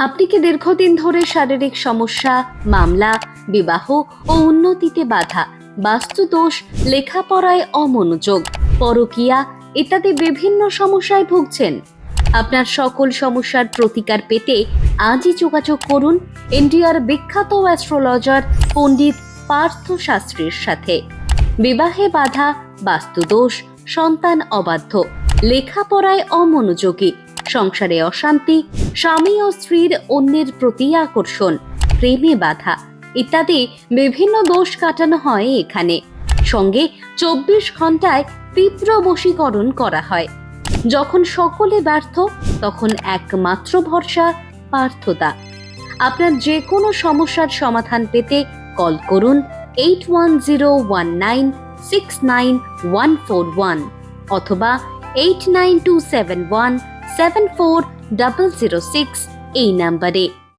আপনি কি দীর্ঘদিন ধরে শারীরিক সমস্যা, মামলা, বিবাহ ও উন্নতিতে বাধা, বাস্তুদোষ, লেখাপড়ায় অমনোযোগ, পরকীয়া ইত্যাদি বিভিন্ন সমস্যায় ভুগছেন? আপনার সকল সমস্যার প্রতিকার পেতে আজই যোগাযোগ করুন ইন্ডিয়ার বিখ্যাত অ্যাস্ট্রোলজার পণ্ডিত পার্থ শাস্ত্রীর সাথে। বিবাহে বাধা, বাস্তুদোষ, সন্তান অবাধ্য, লেখাপড়ায় অমনোযোগী, সংসারে অশান্তি, স্বামী ও স্ত্রীর অন্যের প্রতি আকর্ষণ, প্রেমে বাধা ইত্যাদি বিভিন্ন দোষ কাটানো হয় এখানে। সঙ্গে 24 ঘন্টায় তীব্র বশীকরণ করা হয়। যখন সকলে ব্যর্থ, তখন একমাত্র ভরসা পার্থদা। আপনার যে কোনো সমস্যার সমাধান পেতে কল করুন 8101969141 অথবা 8927174006 এই নাম্বারে।